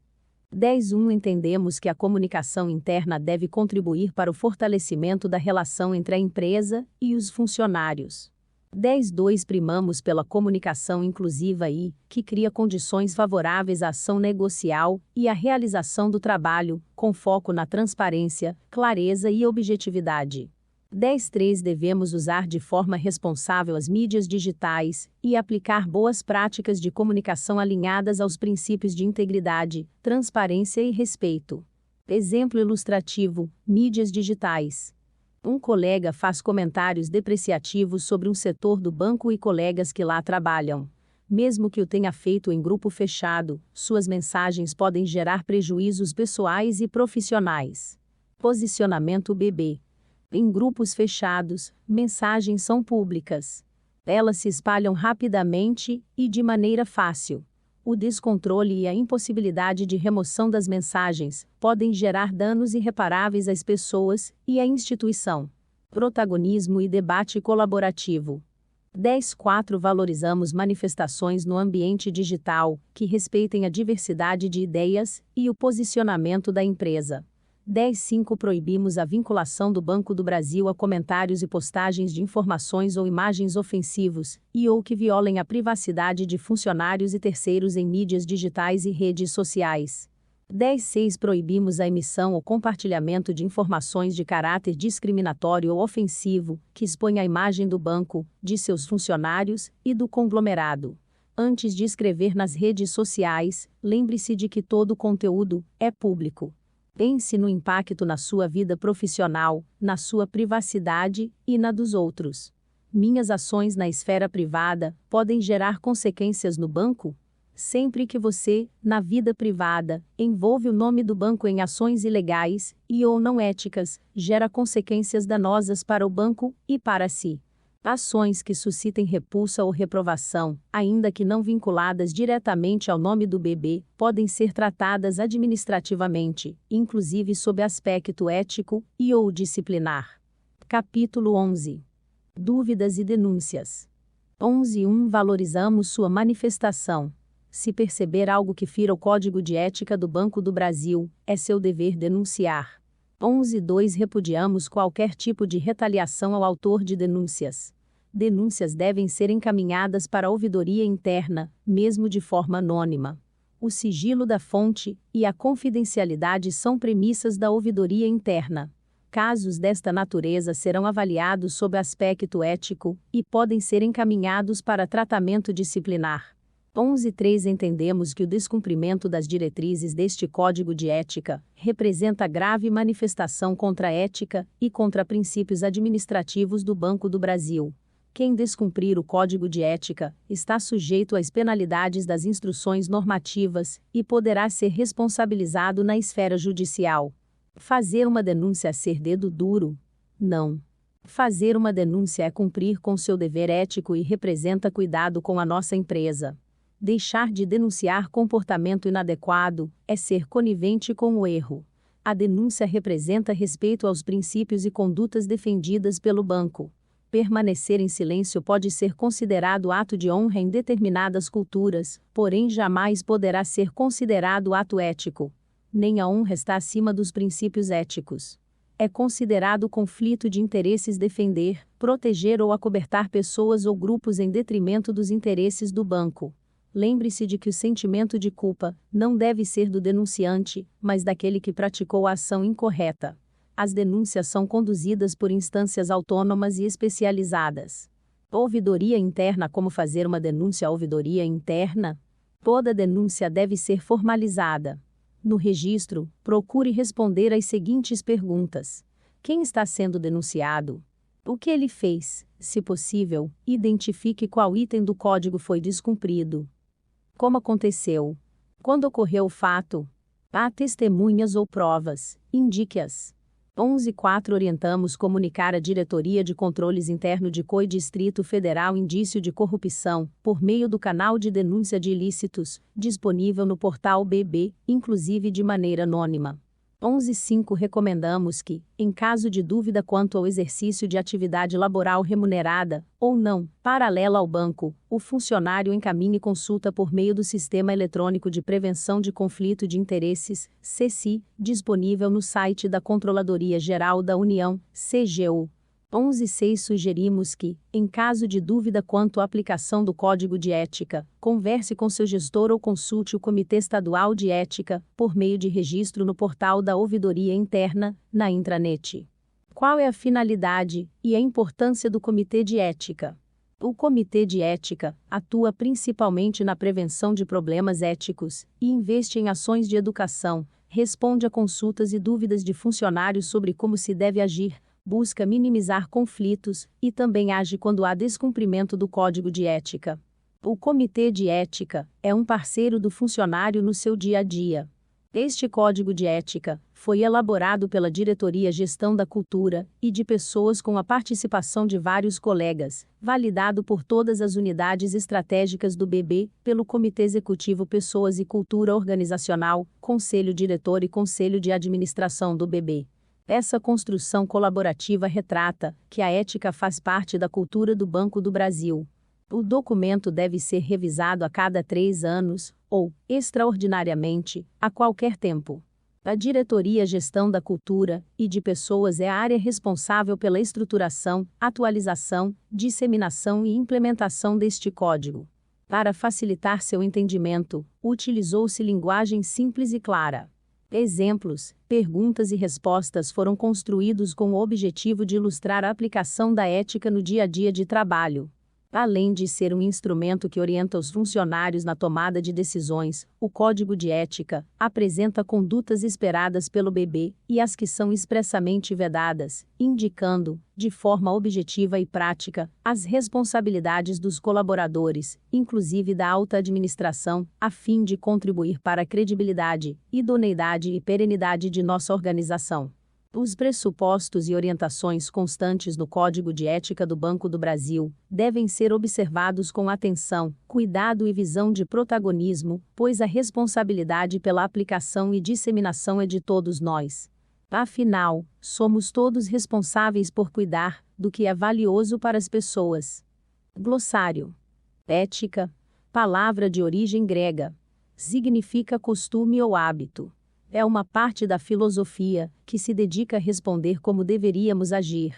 10.1 Entendemos que a comunicação interna deve contribuir para o fortalecimento da relação entre a empresa e os funcionários. 10.2 Primamos pela comunicação inclusiva e, que cria condições favoráveis à ação negocial e à realização do trabalho, com foco na transparência, clareza e objetividade. 10.3 Devemos usar de forma responsável as mídias digitais e aplicar boas práticas de comunicação alinhadas aos princípios de integridade, transparência e respeito. Exemplo ilustrativo: mídias digitais. Um colega faz comentários depreciativos sobre um setor do banco e colegas que lá trabalham. Mesmo que o tenha feito em grupo fechado, suas mensagens podem gerar prejuízos pessoais e profissionais. Posicionamento BB. Em grupos fechados, mensagens são públicas. Elas se espalham rapidamente e de maneira fácil. O descontrole e a impossibilidade de remoção das mensagens podem gerar danos irreparáveis às pessoas e à instituição. Protagonismo e debate colaborativo. 10.4 Valorizamos manifestações no ambiente digital que respeitem a diversidade de ideias e o posicionamento da empresa. 10.5 Proibimos a vinculação do Banco do Brasil a comentários e postagens de informações ou imagens ofensivos ou que violem a privacidade de funcionários e terceiros em mídias digitais e redes sociais. 10.6 Proibimos a emissão ou compartilhamento de informações de caráter discriminatório ou ofensivo que expõem a imagem do banco, de seus funcionários e do conglomerado. Antes de escrever nas redes sociais, lembre-se de que todo o conteúdo é público. Pense no impacto na sua vida profissional, na sua privacidade e na dos outros. Minhas ações na esfera privada podem gerar consequências no banco? Sempre que você, na vida privada, envolve o nome do banco em ações ilegais ou não éticas, gera consequências danosas para o banco e para si. Ações que suscitem repulsa ou reprovação, ainda que não vinculadas diretamente ao nome do BB, podem ser tratadas administrativamente, inclusive sob aspecto ético ou disciplinar. Capítulo 11. Dúvidas e denúncias. 11.1 Valorizamos sua manifestação. Se perceber algo que fira o Código de Ética do Banco do Brasil, é seu dever denunciar. 11.2 Repudiamos qualquer tipo de retaliação ao autor de denúncias. Denúncias devem ser encaminhadas para a ouvidoria interna, mesmo de forma anônima. O sigilo da fonte e a confidencialidade são premissas da ouvidoria interna. Casos desta natureza serão avaliados sob aspecto ético e podem ser encaminhados para tratamento disciplinar. 11.3 Entendemos que o descumprimento das diretrizes deste Código de Ética representa grave manifestação contra a ética e contra princípios administrativos do Banco do Brasil. Quem descumprir o Código de Ética está sujeito às penalidades das instruções normativas e poderá ser responsabilizado na esfera judicial. Fazer uma denúncia é ser dedo duro? Não. Fazer uma denúncia é cumprir com seu dever ético e representa cuidado com a nossa empresa. Deixar de denunciar comportamento inadequado é ser conivente com o erro. A denúncia representa respeito aos princípios e condutas defendidas pelo banco. Permanecer em silêncio pode ser considerado ato de honra em determinadas culturas, porém jamais poderá ser considerado ato ético. Nem a honra está acima dos princípios éticos. É considerado conflito de interesses defender, proteger ou acobertar pessoas ou grupos em detrimento dos interesses do banco. Lembre-se de que o sentimento de culpa não deve ser do denunciante, mas daquele que praticou a ação incorreta. As denúncias são conduzidas por instâncias autônomas e especializadas. Ouvidoria interna. Como fazer uma denúncia à ouvidoria interna? Toda denúncia deve ser formalizada. No registro, procure responder às seguintes perguntas: quem está sendo denunciado? O que ele fez? Se possível, identifique qual item do código foi descumprido. Como aconteceu? Quando ocorreu o fato? Há testemunhas ou provas? Indique-as. 11.4 Orientamos comunicar à Diretoria de Controles Interno de COI Distrito Federal indício de corrupção, por meio do canal de denúncia de ilícitos, disponível no portal BB, inclusive de maneira anônima. 11.5 Recomendamos que, em caso de dúvida quanto ao exercício de atividade laboral remunerada, ou não, paralela ao banco, o funcionário encaminhe consulta por meio do Sistema Eletrônico de Prevenção de Conflito de Interesses, SECI, disponível no site da Controladoria Geral da União, CGU. 11.6 Sugerimos que, em caso de dúvida quanto à aplicação do Código de Ética, converse com seu gestor ou consulte o Comitê Estadual de Ética, por meio de registro no portal da Ouvidoria Interna, na intranet. Qual é a finalidade e a importância do Comitê de Ética? O Comitê de Ética atua principalmente na prevenção de problemas éticos e investe em ações de educação, responde a consultas e dúvidas de funcionários sobre como se deve agir, busca minimizar conflitos e também age quando há descumprimento do Código de Ética. O Comitê de Ética é um parceiro do funcionário no seu dia a dia. Este Código de Ética foi elaborado pela Diretoria Gestão da Cultura e de pessoas com a participação de vários colegas, validado por todas as unidades estratégicas do BB, pelo Comitê Executivo Pessoas e Cultura Organizacional, Conselho Diretor e Conselho de Administração do BB. Essa construção colaborativa retrata que a ética faz parte da cultura do Banco do Brasil. O documento deve ser revisado a cada 3 anos, ou, extraordinariamente, a qualquer tempo. A Diretoria Gestão da Cultura e de Pessoas é a área responsável pela estruturação, atualização, disseminação e implementação deste código. Para facilitar seu entendimento, utilizou-se linguagem simples e clara. Exemplos, perguntas e respostas foram construídos com o objetivo de ilustrar a aplicação da ética no dia a dia de trabalho. Além de ser um instrumento que orienta os funcionários na tomada de decisões, o Código de Ética apresenta condutas esperadas pelo BB e as que são expressamente vedadas, indicando, de forma objetiva e prática, as responsabilidades dos colaboradores, inclusive da alta administração, a fim de contribuir para a credibilidade, idoneidade e perenidade de nossa organização. Os pressupostos e orientações constantes no Código de Ética do Banco do Brasil devem ser observados com atenção, cuidado e visão de protagonismo, pois a responsabilidade pela aplicação e disseminação é de todos nós. Afinal, somos todos responsáveis por cuidar do que é valioso para as pessoas. Glossário. Ética. Palavra de origem grega. Significa costume ou hábito. É uma parte da filosofia que se dedica a responder como deveríamos agir.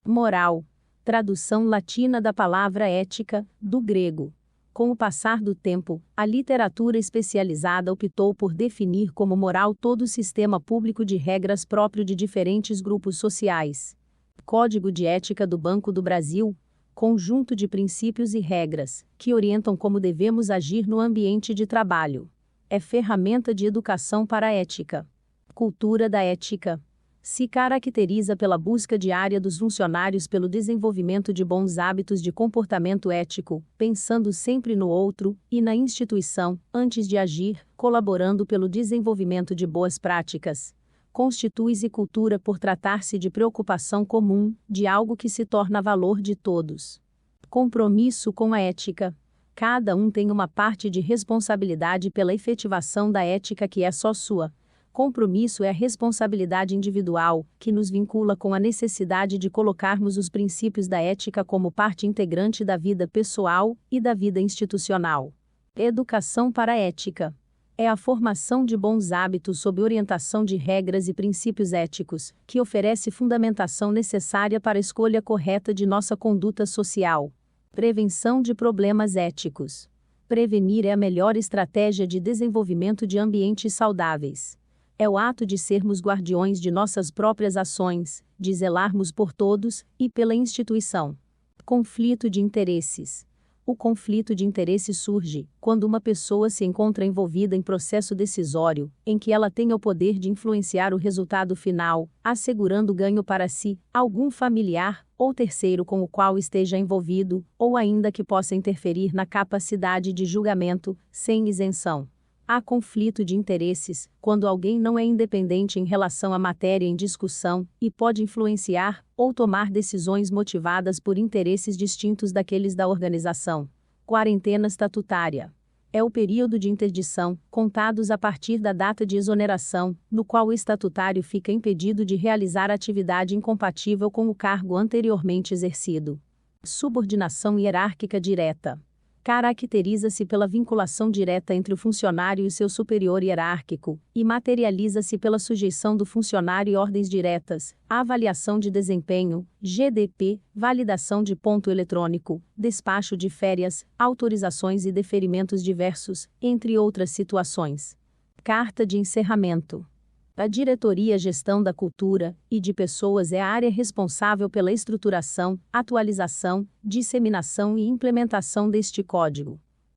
Moral. Tradução latina da palavra ética, do grego. Com o passar do tempo, a literatura especializada optou por definir como moral todo o sistema público de regras próprio de diferentes grupos sociais. Código de Ética do Banco do Brasil. Conjunto de princípios e regras que orientam como devemos agir no ambiente de trabalho. É ferramenta de educação para a ética. Cultura da ética. Se caracteriza pela busca diária dos funcionários pelo desenvolvimento de bons hábitos de comportamento ético, pensando sempre no outro e na instituição, antes de agir, colaborando pelo desenvolvimento de boas práticas. Constitui-se cultura por tratar-se de preocupação comum, de algo que se torna valor de todos. Compromisso com a ética. Cada um tem uma parte de responsabilidade pela efetivação da ética que é só sua. Compromisso é a responsabilidade individual, que nos vincula com a necessidade de colocarmos os princípios da ética como parte integrante da vida pessoal e da vida institucional. Educação para a ética. É a formação de bons hábitos sob orientação de regras e princípios éticos, que oferece fundamentação necessária para a escolha correta de nossa conduta social. Prevenção de problemas éticos. Prevenir é a melhor estratégia de desenvolvimento de ambientes saudáveis. É o ato de sermos guardiões de nossas próprias ações, de zelarmos por todos e pela instituição. Conflito de interesses. O conflito de interesse surge quando uma pessoa se encontra envolvida em processo decisório, em que ela tenha o poder de influenciar o resultado final, assegurando ganho para si, algum familiar ou terceiro com o qual esteja envolvido, ou ainda que possa interferir na capacidade de julgamento, sem isenção. Há conflito de interesses quando alguém não é independente em relação à matéria em discussão e pode influenciar ou tomar decisões motivadas por interesses distintos daqueles da organização. Quarentena estatutária. É o período de interdição, contados a partir da data de exoneração, no qual o estatutário fica impedido de realizar atividade incompatível com o cargo anteriormente exercido. Subordinação hierárquica direta. Caracteriza-se pela vinculação direta entre o funcionário e seu superior hierárquico, e materializa-se pela sujeição do funcionário e ordens diretas, avaliação de desempenho, GDP, validação de ponto eletrônico, despacho de férias, autorizações e deferimentos diversos, entre outras situações. Carta de encerramento. A Diretoria Gestão da Cultura e de Pessoas é a área responsável pela estruturação, atualização, disseminação e implementação deste código.